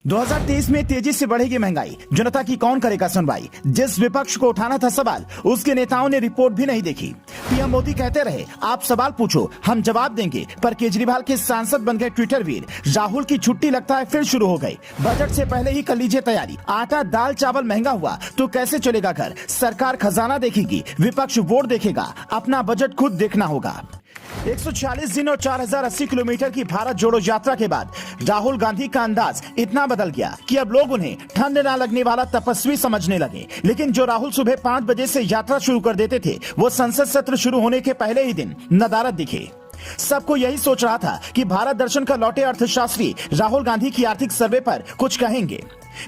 2023 में तेजी से बढ़ेगी महंगाई, जनता की कौन करेगा सुनवाई। जिस विपक्ष को उठाना था सवाल, उसके नेताओं ने रिपोर्ट भी नहीं देखी। पीएम मोदी कहते रहे आप सवाल पूछो हम जवाब देंगे, पर केजरीवाल के सांसद बन गए ट्विटर वीर। राहुल की छुट्टी लगता है फिर शुरू हो गई। बजट से पहले ही कर लीजिए तैयारी। आटा दाल चावल महंगा हुआ तो कैसे चलेगा घर। सरकार खजाना देखेगी, विपक्ष वोट देखेगा, अपना बजट खुद देखना होगा। 146 दिन और 4080 किलोमीटर की भारत जोड़ो यात्रा के बाद राहुल गांधी का अंदाज इतना बदल गया कि अब लोग उन्हें ठंड न लगने वाला तपस्वी समझने लगे। लेकिन जो राहुल सुबह 5 बजे से यात्रा शुरू कर देते थे, वो संसद सत्र शुरू होने के पहले ही दिन नदारद दिखे। सबको यही सोच रहा था कि भारत दर्शन का लौटे अर्थशास्त्री राहुल गांधी की आर्थिक सर्वे पर कुछ कहेंगे,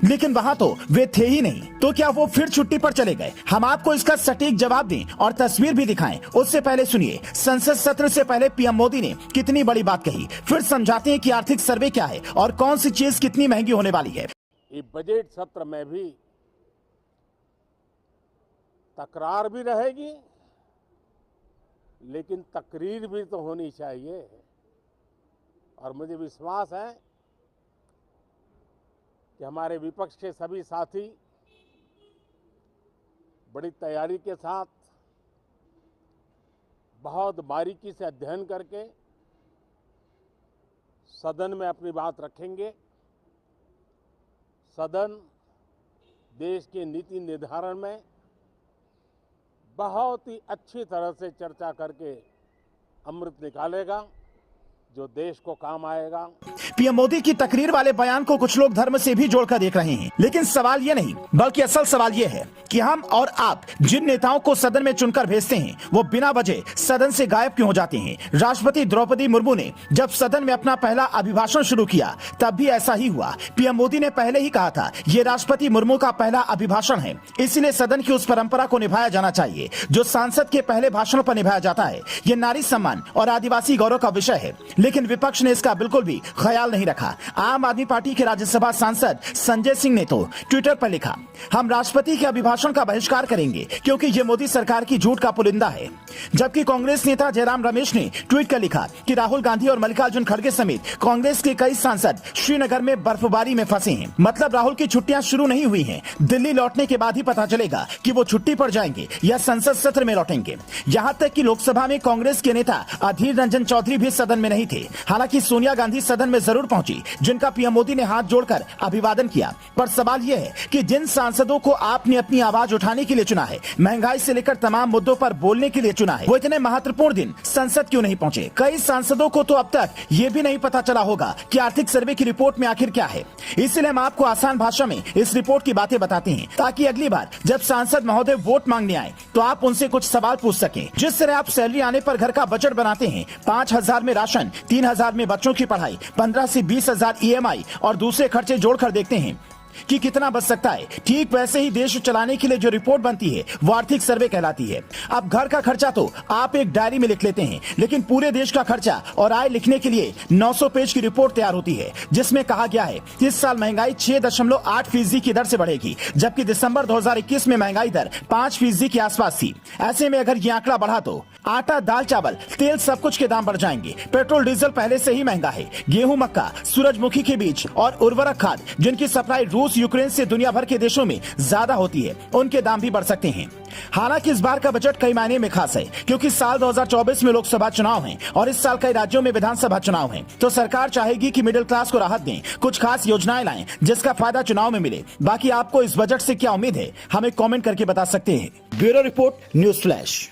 लेकिन वहां तो वे थे ही नहीं। तो क्या वो फिर छुट्टी पर चले गए? हम आपको इसका सटीक जवाब दें और तस्वीर भी दिखाएं। उससे पहले सुनिए संसद सत्र से पहले पीएम मोदी ने कितनी बड़ी बात कही, फिर समझाते हैं कि आर्थिक सर्वे क्या है और कौन सी चीज कितनी महंगी होने वाली है। ये बजट सत्र में भी तकरार भी रहेगी, लेकिन तकरीर भी तो होनी चाहिए। और मुझे विश्वास है कि हमारे विपक्ष के सभी साथी बड़ी तैयारी के साथ बहुत बारीकी से अध्ययन करके सदन में अपनी बात रखेंगे। सदन देश के नीति निर्धारण में बहुत ही अच्छी तरह से चर्चा करके अमृत निकालेगा जो देश को काम आएगा। पीएम मोदी की तकरीर वाले बयान को कुछ लोग धर्म से भी जोड़कर देख रहे हैं, लेकिन सवाल ये नहीं बल्कि असल सवाल ये है कि हम और आप जिन नेताओं को सदन में चुनकर भेजते हैं, वो बिना वजह सदन से गायब क्यों हो जाते हैं। राष्ट्रपति द्रौपदी मुर्मू ने जब सदन में अपना पहला अभिभाषण शुरू किया, तब भी ऐसा ही हुआ। पीएम मोदी ने पहले ही कहा था ये राष्ट्रपति मुर्मू का पहला अभिभाषण है, इसलिए सदन की उस परंपरा को निभाया जाना चाहिए जो सांसद के पहले भाषण पर निभाया जाता है। ये नारी सम्मान और आदिवासी गौरव का विषय है, लेकिन विपक्ष ने इसका बिल्कुल भी ख्याल नहीं रखा। आम आदमी पार्टी के राज्यसभा सांसद संजय सिंह ने तो ट्विटर पर लिखा, हम राष्ट्रपति के अभिभाषण का बहिष्कार करेंगे क्योंकि ये मोदी सरकार की झूठ का पुलिंदा है। जबकि कांग्रेस नेता जयराम रमेश ने ट्वीट कर लिखा कि राहुल गांधी और मल्लिकार्जुन खड़गे समेत कांग्रेस के कई सांसद श्रीनगर में बर्फबारी में फंसे हैं। मतलब राहुल की छुट्टियां शुरू नहीं हुई हैं। दिल्ली लौटने के बाद ही पता चलेगा कि वो छुट्टी पर जाएंगे या संसद सत्र में लौटेंगे। यहाँ तक कि लोकसभा में कांग्रेस के नेता अधीर रंजन चौधरी भी सदन में नहीं थे। हालांकि सोनिया गांधी सदन में जरूर पहुंची, जिनका पीएम मोदी ने हाथ जोड़कर अभिवादन किया। पर सवाल यह है कि जिन सांसदों को आपने अपनी आवाज उठाने के लिए चुना है, महंगाई से लेकर तमाम मुद्दों पर बोलने के लिए चुना है, वो इतने महत्वपूर्ण दिन संसद क्यों नहीं पहुंचे। कई सांसदों को तो अब तक ये भी नहीं पता चला होगा कि आर्थिक सर्वे की रिपोर्ट में आखिर क्या है। इसलिए हम आपको आसान भाषा में इस रिपोर्ट की बातें बताते हैं, ताकि अगली बार जब सांसद महोदय वोट मांगने आए तो आप उनसे कुछ सवाल पूछ सकें। जिस तरह आप सैलरी आने पर घर का बजट बनाते हैं, 5000 में राशन, 3000 में बच्चों की पढ़ाई, 15 से 20,000 EMI और दूसरे खर्चे जोड़कर देखते हैं कि कितना बच सकता है, ठीक वैसे ही देश चलाने के लिए जो रिपोर्ट बनती है वो आर्थिक सर्वे कहलाती है। अब घर का खर्चा तो आप एक डायरी में लिख लेते हैं, लेकिन पूरे देश का खर्चा और आय लिखने के लिए 900 पेज की रिपोर्ट तैयार होती है, जिसमें कहा गया है कि इस साल महंगाई 6.8% की दर से बढ़ेगी, जबकि दिसंबर 2021 में महंगाई दर 5% के आसपास थी। ऐसे में अगर ये आंकड़ा बढ़ा तो आटा दाल चावल तेल सब कुछ के दाम बढ़ जाएंगे। पेट्रोल डीजल पहले से ही महंगा है। गेहूं मक्का सूरजमुखी के बीज और उर्वरक खाद जिनकी सप्लाई रूस यूक्रेन से दुनिया भर के देशों में ज्यादा होती है, उनके दाम भी बढ़ सकते हैं। हालांकि इस बार का बजट कई मायने में खास है, क्योंकि साल 2024 में लोकसभा चुनाव हैं और इस साल कई राज्यों में विधानसभा चुनाव हैं। तो सरकार चाहेगी कि मिडिल क्लास को राहत दें, कुछ खास योजनाएं लाएं जिसका फायदा चुनाव में मिले। बाकी आपको इस बजट से क्या उम्मीद है, हमें कमेंट करके बता सकते हैं। Bureau report, news flash.